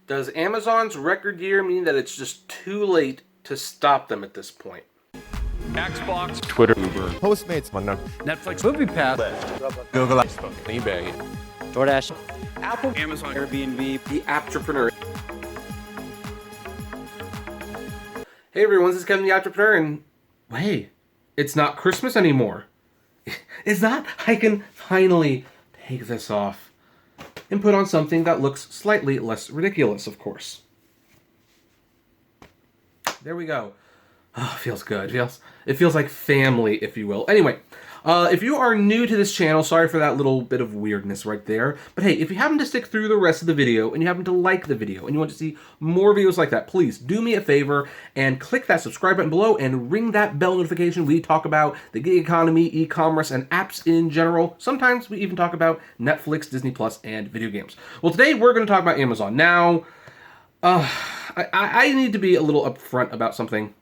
Does Amazon's record year mean that it's just too late to stop them at this point? Xbox, Twitter, Uber, Postmates, Netflix, MoviePass, Google, Facebook, eBay, DoorDash, Apple, Amazon, Airbnb, The Apptrepreneur. Hey everyone, this is Kevin the Apptrepreneur, and hey, it's not Christmas anymore. It's not. I can finally take this off and put on something that looks slightly less ridiculous, of course. There we go. Oh, feels good. It feels like family, if you will. Anyway, if you are new to this channel, sorry for that little bit of weirdness right there. But hey, if you happen to stick through the rest of the video and you happen to like the video and you want to see more videos like that, please do me a favor and click that subscribe button below and ring that bell notification. We talk about the gig economy, e-commerce, and apps in general. Sometimes we even talk about Netflix, Disney Plus, and video games. Well, today we're going to talk about Amazon. Now, I need to be a little upfront about something.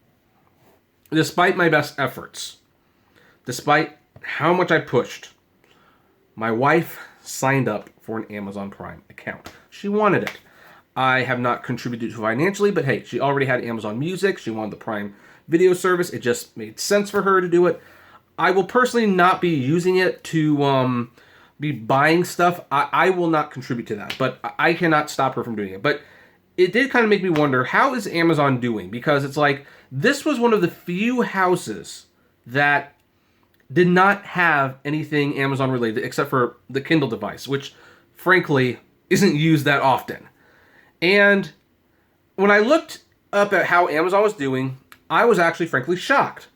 Despite my best efforts, despite how much I pushed, my wife signed up for an Amazon Prime account. She wanted it. I have not contributed to financially, but hey, she already had Amazon Music. She wanted the Prime Video service. It just made sense for her to do it. I will personally not be using it to be buying stuff. I will not contribute to that, but I cannot stop her from doing it. But it did kind of make me wonder, how is Amazon doing? Because it's like, this was one of the few houses that did not have anything Amazon related except for the Kindle device, which frankly isn't used that often. And when I looked up at how Amazon was doing, I was actually frankly shocked.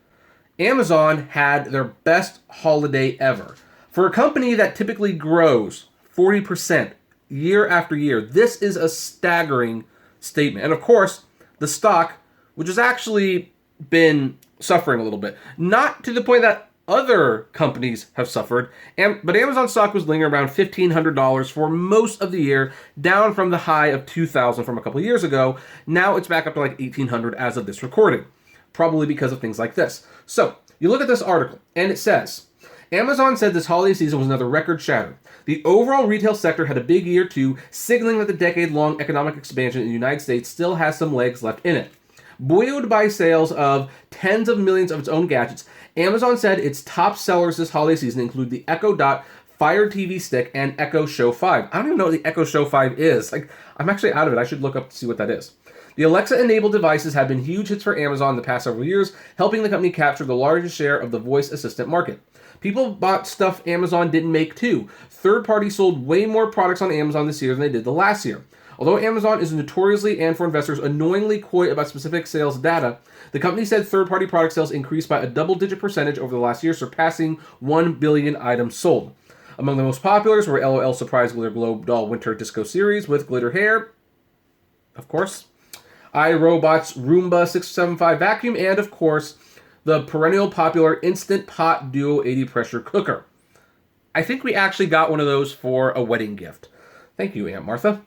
Amazon had their best holiday ever. For a company that typically grows 40% year after year, this is a staggering statement. And of course, the stock, which has actually been suffering a little bit, not to the point that other companies have suffered, but Amazon stock was lingering around $1,500 for most of the year, down from the high of $2,000 from a couple of years ago. Now it's back up to like $1,800 as of this recording, probably because of things like this. So you look at this article, and it says, Amazon said this holiday season was another record shatter. The overall retail sector had a big year too, signaling that the decade-long economic expansion in the United States still has some legs left in it. Buoyed by sales of tens of millions of its own gadgets, Amazon said its top sellers this holiday season include the Echo Dot Fire TV Stick and Echo Show 5. I don't even know what the Echo Show 5 is. I'm actually out of it. I should look up to see what that is. The Alexa-enabled devices have been huge hits for Amazon in the past several years, helping the company capture the largest share of the voice assistant market. People bought stuff Amazon didn't make too. Third parties sold way more products on Amazon this year than they did the last year. Although Amazon is notoriously, and for investors, annoyingly coy about specific sales data, the company said third-party product sales increased by a double-digit percentage over the last year, surpassing 1 billion items sold. Among the most popular were LOL Surprise Glitter Globe Doll Winter Disco Series with glitter hair, of course, iRobot's Roomba 675 vacuum, and of course, the perennial popular Instant Pot Duo 80 pressure cooker. I think we actually got one of those for a wedding gift. Thank you, Aunt Martha.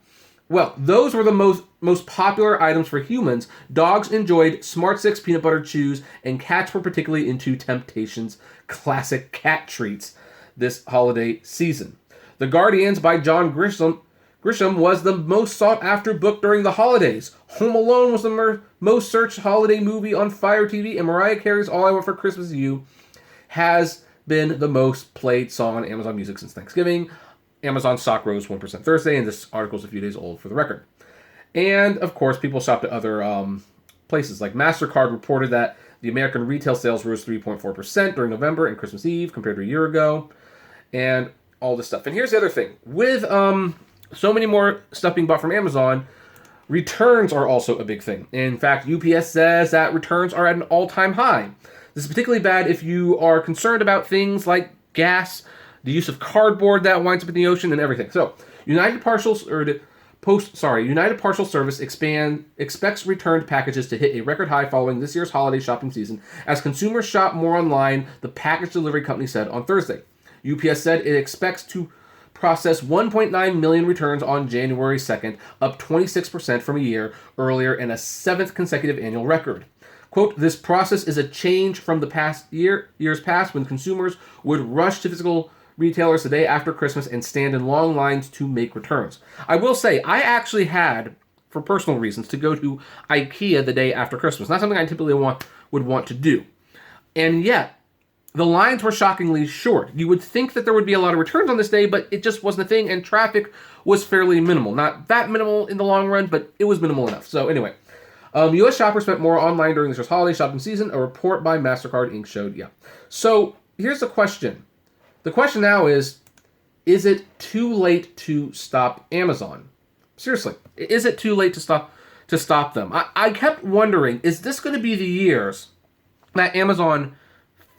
Well, those were the most popular items for humans. Dogs enjoyed Smart 6 peanut butter chews, and cats were particularly into Temptations classic cat treats this holiday season. The Guardians by John Grisham was the most sought-after book during the holidays. Home Alone was the most searched holiday movie on Fire TV, and Mariah Carey's All I Want for Christmas Is You has been the most played song on Amazon Music since Thanksgiving. Amazon stock rose 1% Thursday, and this article is a few days old for the record. And, of course, people shopped at other places. Like MasterCard reported that the American retail sales rose 3.4% during November and Christmas Eve compared to a year ago, and all this stuff. And here's the other thing. With so many more stuff being bought from Amazon, returns are also a big thing. In fact, UPS says that returns are at an all-time high. This is particularly bad if you are concerned about things like gas, the use of cardboard that winds up in the ocean, and everything. So, United Parcel Service expects returned packages to hit a record high following this year's holiday shopping season. As consumers shop more online, the package delivery company said on Thursday. UPS said it expects to process 1.9 million returns on January 2nd, up 26% from a year earlier and a seventh consecutive annual record. Quote, this process is a change from the years past when consumers would rush to physical retailers the day after Christmas and stand in long lines to make returns. I will say, I actually had for personal reasons, to go to IKEA the day after Christmas. Not something I typically would want to do. And yet, the lines were shockingly short. You would think that there would be a lot of returns on this day, but it just wasn't a thing, and traffic was fairly minimal. Not that minimal in the long run, but it was minimal enough. So anyway, U.S. shoppers spent more online during this year's holiday shopping season. A report by MasterCard Inc. showed, yeah. So here's the question. The question now is it too late to stop Amazon? Seriously, is it too late to stop them? I kept wondering, is this going to be the years that Amazon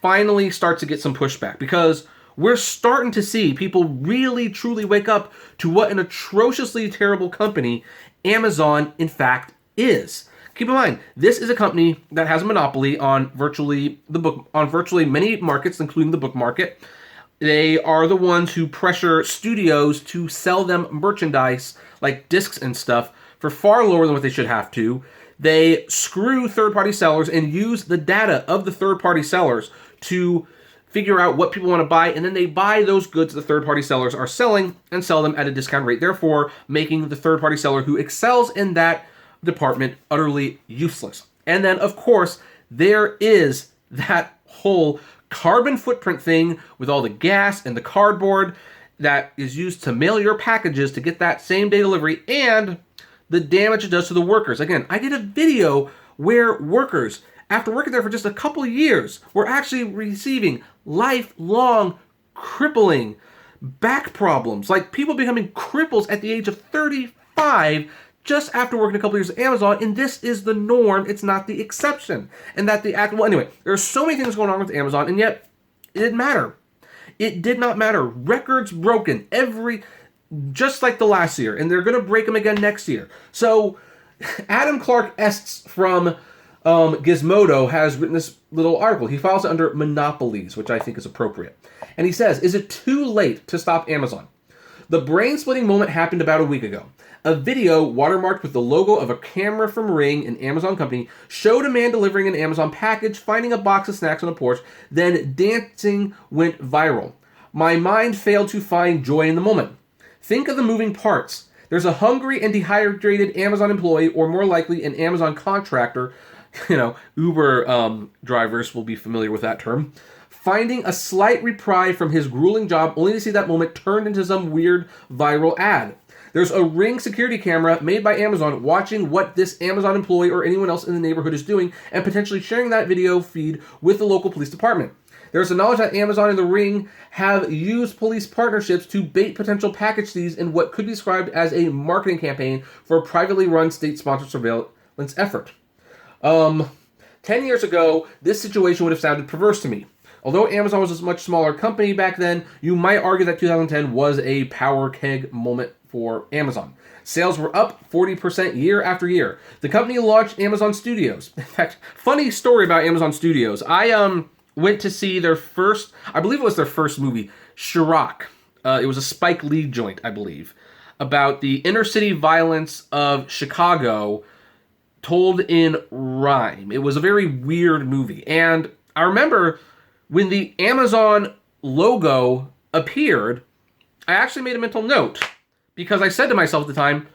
finally starts to get some pushback? Because we're starting to see people really, truly wake up to what an atrociously terrible company Amazon, in fact, is. Keep in mind, this is a company that has a monopoly on virtually many markets, including the book market. They are the ones who pressure studios to sell them merchandise like discs and stuff for far lower than what they should have to. They screw third-party sellers and use the data of the third-party sellers to figure out what people want to buy, and then they buy those goods the third-party sellers are selling and sell them at a discount rate, therefore making the third-party seller who excels in that department utterly useless. And then, of course, there is that whole carbon footprint thing with all the gas and the cardboard that is used to mail your packages to get that same day delivery, and the damage it does to the workers. Again, I did a video where workers, after working there for just a couple of years, were actually receiving lifelong crippling back problems, like people becoming cripples at the age of 35 just after working a couple of years at Amazon, and this is the norm, it's not the exception. And that well, anyway, there's so many things going on with Amazon, and yet it didn't matter. It did not matter. Records broken just like the last year, and they're going to break them again next year. So Adam Clark Estes from Gizmodo has written this little article. He files it under monopolies, which I think is appropriate. And he says, is it too late to stop Amazon? The brain-splitting moment happened about a week ago. A video watermarked with the logo of a camera from Ring, an Amazon company, showed a man delivering an Amazon package, finding a box of snacks on a porch, then dancing went viral. My mind failed to find joy in the moment. Think of the moving parts. There's a hungry and dehydrated Amazon employee, or more likely an Amazon contractor. Uber drivers will be familiar with that term. Finding a slight reprieve from his grueling job, only to see that moment turned into some weird viral ad. There's a Ring security camera made by Amazon watching what this Amazon employee or anyone else in the neighborhood is doing and potentially sharing that video feed with the local police department. There's the knowledge that Amazon and the Ring have used police partnerships to bait potential package thieves in what could be described as a marketing campaign for a privately run state-sponsored surveillance effort. 10 years ago, this situation would have sounded perverse to me. Although Amazon was a much smaller company back then, you might argue that 2010 was a power keg moment for Amazon. Sales were up 40% year after year. The company launched Amazon Studios. In fact, funny story about Amazon Studios. I went to see their first, I believe it was their first movie, Chirac. It was a Spike Lee joint, I believe, about the inner city violence of Chicago told in rhyme. It was a very weird movie. And I remember when the Amazon logo appeared, I actually made a mental note because I said to myself at the time,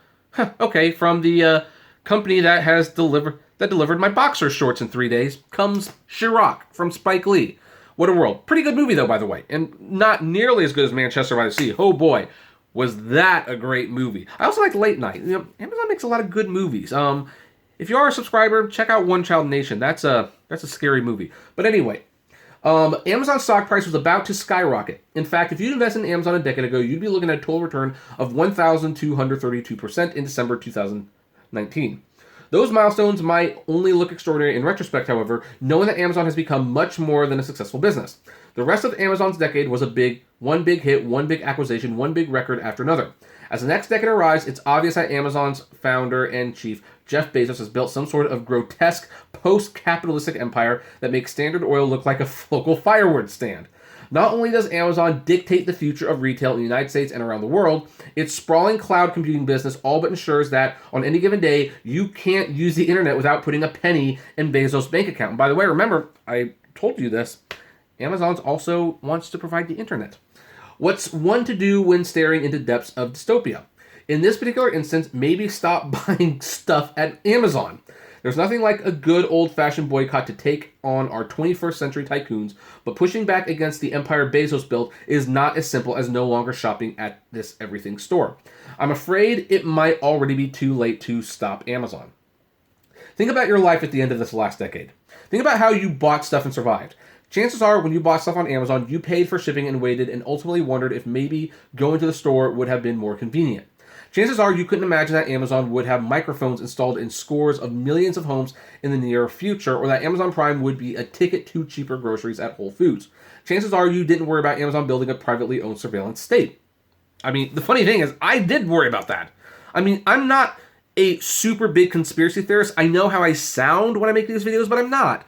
okay, from the company that delivered my boxer shorts in 3 days comes Chirac from Spike Lee. What a world. Pretty good movie, though, by the way. And not nearly as good as Manchester by the Sea. Oh, boy. Was that a great movie. I also like Late Night. Amazon makes a lot of good movies. If you are a subscriber, check out One Child Nation. That's a scary movie. But anyway, Amazon stock price was about to skyrocket. In fact, if you'd invested in Amazon a decade ago, you'd be looking at a total return of 1,232% in December 2019. Those milestones might only look extraordinary in retrospect, however, knowing that Amazon has become much more than a successful business. The rest of Amazon's decade was one big hit, one big acquisition, one big record after another. As the next decade arrives, it's obvious that Amazon's founder and chief, Jeff Bezos, has built some sort of grotesque post-capitalistic empire that makes Standard Oil look like a local firewood stand. Not only does Amazon dictate the future of retail in the United States and around the world, its sprawling cloud computing business all but ensures that on any given day, you can't use the internet without putting a penny in Bezos' bank account. And by the way, remember, I told you this, Amazon also wants to provide the internet. What's one to do when staring into depths of dystopia? In this particular instance, maybe stop buying stuff at Amazon. There's nothing like a good old-fashioned boycott to take on our 21st century tycoons, but pushing back against the empire Bezos built is not as simple as no longer shopping at this everything store. I'm afraid it might already be too late to stop Amazon. Think about your life at the end of this last decade. Think about how you bought stuff and survived. Chances are, when you bought stuff on Amazon, you paid for shipping and waited and ultimately wondered if maybe going to the store would have been more convenient. Chances are you couldn't imagine that Amazon would have microphones installed in scores of millions of homes in the near future, or that Amazon Prime would be a ticket to cheaper groceries at Whole Foods. Chances are you didn't worry about Amazon building a privately owned surveillance state. I mean, the funny thing is, I did worry about that. I mean, I'm not a super big conspiracy theorist. I know how I sound when I make these videos, but I'm not.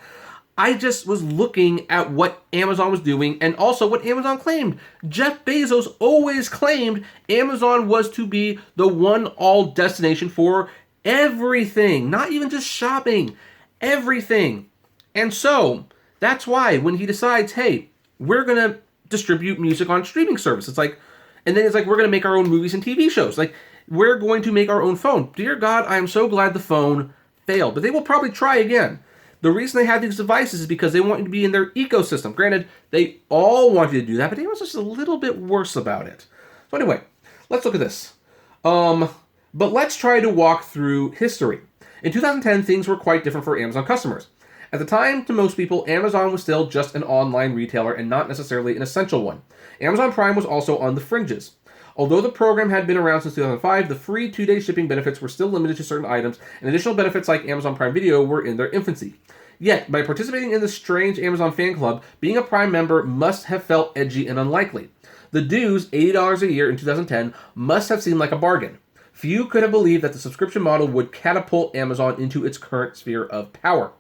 I just was looking at what Amazon was doing and also what Amazon claimed. Jeff Bezos always claimed Amazon was to be the one-all destination for everything, not even just shopping, everything. And so that's why when he decides, hey, we're going to distribute music on streaming service, it's like, and then it's like, we're going to make our own movies and TV shows. Like, we're going to make our own phone. Dear God, I am so glad the phone failed, but they will probably try again. The reason they have these devices is because they want you to be in their ecosystem. Granted, they all want you to do that, but Amazon's just a little bit worse about it. So anyway, let's look at this. But let's try to walk through history. In 2010, things were quite different for Amazon customers. At the time, to most people, Amazon was still just an online retailer and not necessarily an essential one. Amazon Prime was also on the fringes. Although the program had been around since 2005, the free 2-day shipping benefits were still limited to certain items, and additional benefits like Amazon Prime Video were in their infancy. Yet, by participating in the strange Amazon fan club, being a Prime member must have felt edgy and unlikely. The dues, $80 a year in 2010, must have seemed like a bargain. Few could have believed that the subscription model would catapult Amazon into its current sphere of power.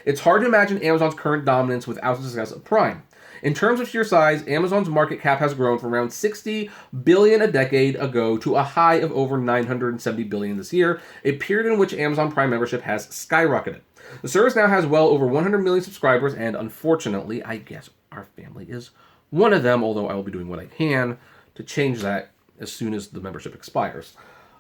It's hard to imagine Amazon's current dominance without the success of Prime. In terms of sheer size, Amazon's market cap has grown from around $60 billion a decade ago to a high of over $970 billion this year, a period in which Amazon Prime membership has skyrocketed. The service now has well over 100 million subscribers, and unfortunately, I guess our family is one of them, although I will be doing what I can to change that as soon as the membership expires.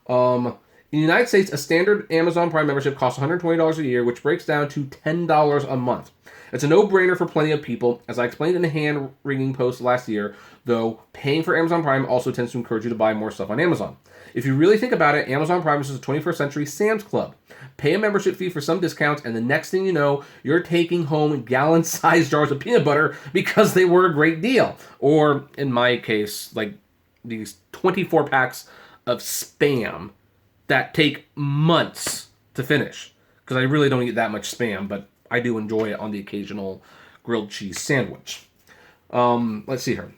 In the United States, a standard Amazon Prime membership costs $120 a year, which breaks down to $10 a month. It's a no-brainer for plenty of people. As I explained in a hand-wringing post last year, though, paying for Amazon Prime also tends to encourage you to buy more stuff on Amazon. If you really think about it, Amazon Prime is a 21st century Sam's Club. Pay a membership fee for some discounts, and the next thing you know, you're taking home gallon-sized jars of peanut butter because they were a great deal. Or, in my case, like these 24 packs of Spam that take months to finish. Because I really don't eat that much Spam, but I do enjoy it on the occasional grilled cheese sandwich. Let's see here.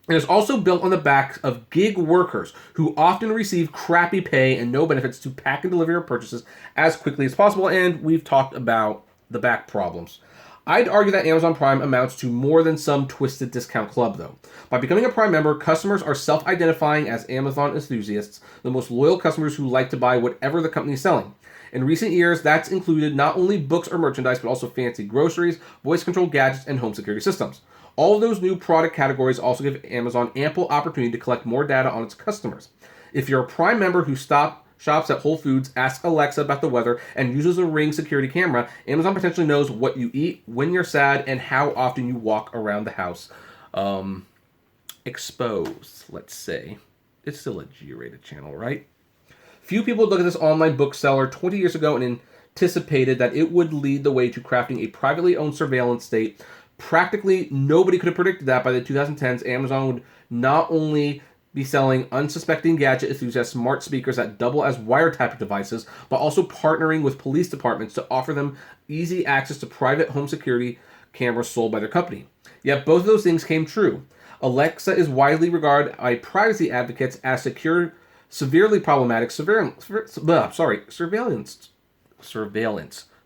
It is also built on the backs of gig workers who often receive crappy pay and no benefits to pack and deliver your purchases as quickly as possible, and we've talked about the back problems. I'd argue that Amazon Prime amounts to more than some twisted discount club, though. By becoming a Prime member, customers are self-identifying as Amazon enthusiasts, the most loyal customers who like to buy whatever the company is selling. In recent years, that's included not only books or merchandise, but also fancy groceries, voice-controlled gadgets, and home security systems. All of those new product categories also give Amazon ample opportunity to collect more data on its customers. If you're a Prime member who shops at Whole Foods, asks Alexa about the weather, and uses a Ring security camera, Amazon potentially knows what you eat, when you're sad, and how often you walk around the house. Exposed, let's say. It's still a G-rated channel, right? Few people looked at this online bookseller 20 years ago and anticipated that it would lead the way to crafting a privately owned surveillance state. Practically nobody could have predicted that by the 2010s, Amazon would not only be selling unsuspecting gadget enthusiasts smart speakers that double as wiretapping devices, but also partnering with police departments to offer them easy access to private home security cameras sold by their company. Yet both of those things came true. Alexa is widely regarded by privacy advocates as severely problematic surveillance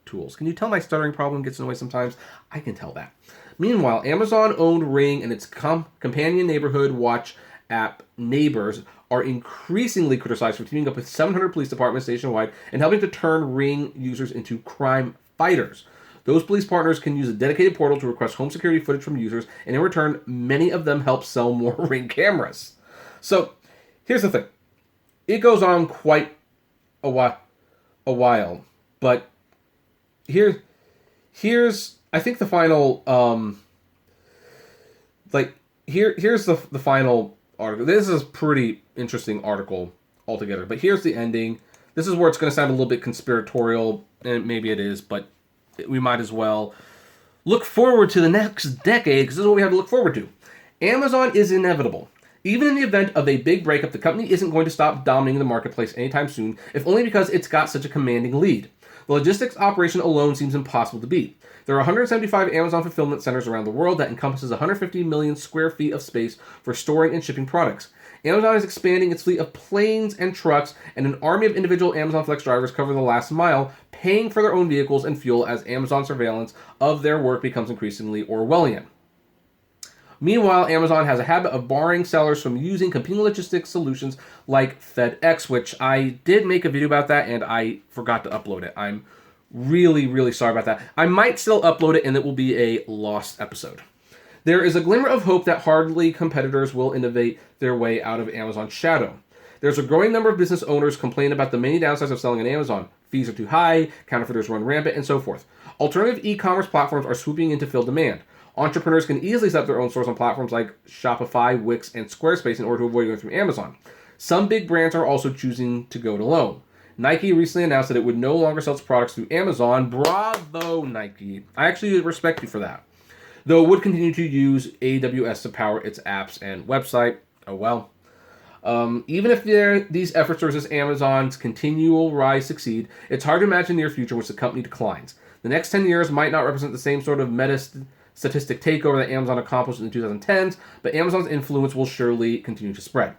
tools. Can you tell my stuttering problem gets in the way sometimes? I can tell that. Meanwhile, Amazon-owned Ring and its companion neighborhood watch app Neighbors are increasingly criticized for teaming up with 700 police departments nationwide and helping to turn Ring users into crime fighters. Those police partners can use a dedicated portal to request home security footage from users, and in return, many of them help sell more Ring cameras. So, here's the thing. it goes on quite a while. But here's I think the final here's the final article. This is a pretty interesting article altogether. But here's the ending. This is where it's going to sound a little bit conspiratorial, and maybe it is, but we might as well look forward to the next decade, because this is what we have to look forward to. Amazon is inevitable. Even in the event of a big breakup, the company isn't going to stop dominating the marketplace anytime soon, if only because it's got such a commanding lead. The logistics operation alone seems impossible to beat. There are 175 Amazon fulfillment centers around the world that encompasses 150 million square feet of space for storing and shipping products. Amazon is expanding its fleet of planes and trucks, and an army of individual Amazon Flex drivers cover the last mile, paying for their own vehicles and fuel as Amazon surveillance of their work becomes increasingly Orwellian. Meanwhile, Amazon has a habit of barring sellers from using competing logistics solutions like FedEx, which I did make a video about that, and I forgot to upload it. I'm really, really sorry about that. I might still upload it, and it will be a lost episode. There is a glimmer of hope that hardly competitors will innovate their way out of Amazon's shadow. There's a growing number of business owners complain about the many downsides of selling on Amazon. Fees are too high, counterfeiters run rampant, and so forth. Alternative e-commerce platforms are swooping in to fill demand. Entrepreneurs can easily set up their own stores on platforms like Shopify, Wix, and Squarespace in order to avoid going through Amazon. Some big brands are also choosing to go it alone. Nike recently announced that it would no longer sell its products through Amazon. Bravo, Nike. I actually respect you for that. Though it would continue to use AWS to power its apps and website. Oh well. Even if these efforts to resist Amazon's continual rise succeed, it's hard to imagine a near future in which the company declines. The next 10 years might not represent the same sort of statistic takeover that Amazon accomplished in the 2010s, but Amazon's influence will surely continue to spread.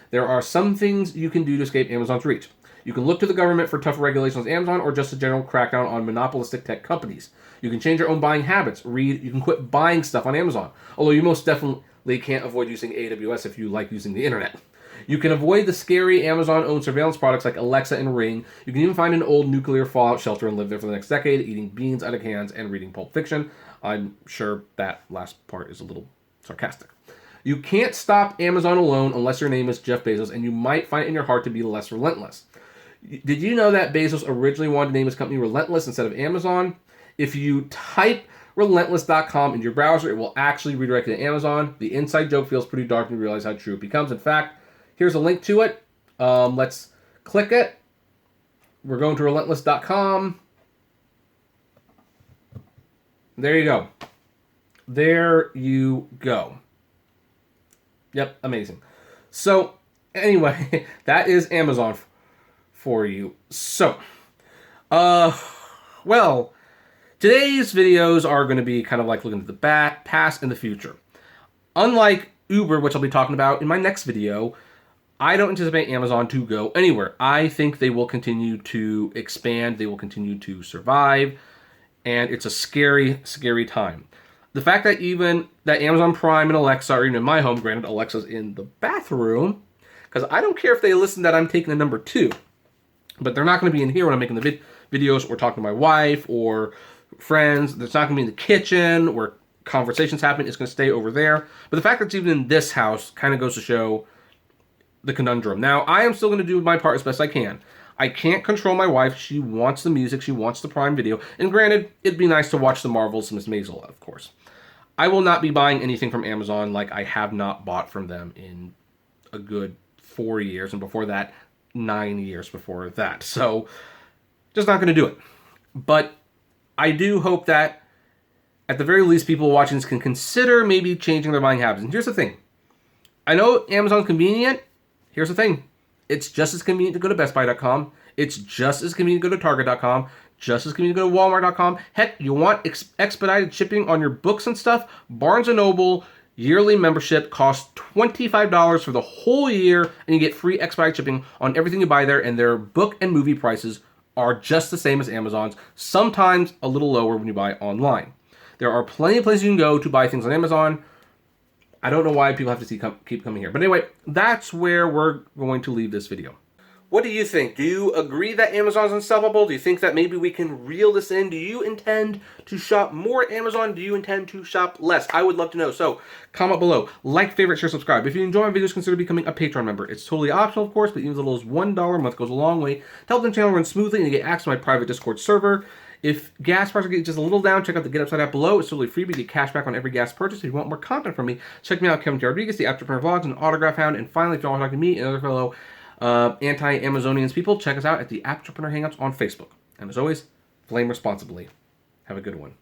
There are some things you can do to escape Amazon's reach. You can look to the government for tougher regulations on Amazon, or just a general crackdown on monopolistic tech companies. You can change your own buying habits. You can quit buying stuff on Amazon, although you most definitely can't avoid using AWS if you like using the internet. You can avoid the scary Amazon-owned surveillance products like Alexa and Ring. You can even find an old nuclear fallout shelter and live there for the next decade, eating beans out of cans and reading Pulp Fiction. I'm sure that last part is a little sarcastic. You can't stop Amazon alone unless your name is Jeff Bezos, and you might find it in your heart to be less relentless. Did you know that Bezos originally wanted to name his company Relentless instead of Amazon? If you type relentless.com in your browser, it will actually redirect you to Amazon. The inside joke feels pretty dark when you realize how true it becomes. In fact, here's a link to it. Let's click it. We're going to relentless.com. There you go. There you go. Yep, amazing. So, anyway, that is Amazon for you. So, well, today's videos are going to be kind of like looking at the past and the future. Unlike Uber, which I'll be talking about in my next video, I don't anticipate Amazon to go anywhere. I think they will continue to expand. They will continue to survive. And it's a scary, scary time. The fact that even that Amazon Prime and Alexa are even in my home, granted Alexa's in the bathroom, because I don't care if they listen that I'm taking the number 2. But they're not going to be in here when I'm making the videos or talking to my wife or friends. It's not going to be in the kitchen where conversations happen. It's going to stay over there. But the fact that it's even in this house kind of goes to show the conundrum. Now, I am still going to do my part as best I can. I can't control my wife. She wants the music. She wants the Prime Video. And granted, it'd be nice to watch the Marvels and Miss Maisel, of course. I will not be buying anything from Amazon like I have not bought from them in a good 4 years. And before that, 9 years before that. So, just not going to do it. But I do hope that, at the very least, people watching this can consider maybe changing their buying habits. And here's the thing. I know Amazon's convenient. Here's the thing. It's just as convenient to go to BestBuy.com. It's just as convenient to go to Target.com. Just as convenient to go to Walmart.com. Heck, you want expedited shipping on your books and stuff? Barnes & Noble yearly membership costs $25 for the whole year, and you get free expedited shipping on everything you buy there, and their book and movie prices are just the same as Amazon's, sometimes a little lower when you buy online. There are plenty of places you can go to buy things on Amazon. I don't know why people have to keep coming here. But anyway, that's where we're going to leave this video. What do you think? Do you agree that Amazon's unstoppable? Do you think that maybe we can reel this in? Do you intend to shop more Amazon? Do you intend to shop less? I would love to know. So comment below. Like, favorite, share, subscribe. If you enjoy my videos, consider becoming a Patreon member. It's totally optional, of course, but even as little as $1 a month goes a long way to help the channel run smoothly and you get access to my private Discord server. If gas prices get just a little down, check out the Get Upside app below. It's totally free, but you get cash back on every gas purchase. If you want more content from me, check me out, Kevin T. Rodriguez, the Apptrepreneur Vlogs, and Autograph Hound. And finally, if you want to talk to me and other fellow anti-Amazonians people, check us out at the Apptrepreneur Hangouts on Facebook. And as always, flame responsibly. Have a good one.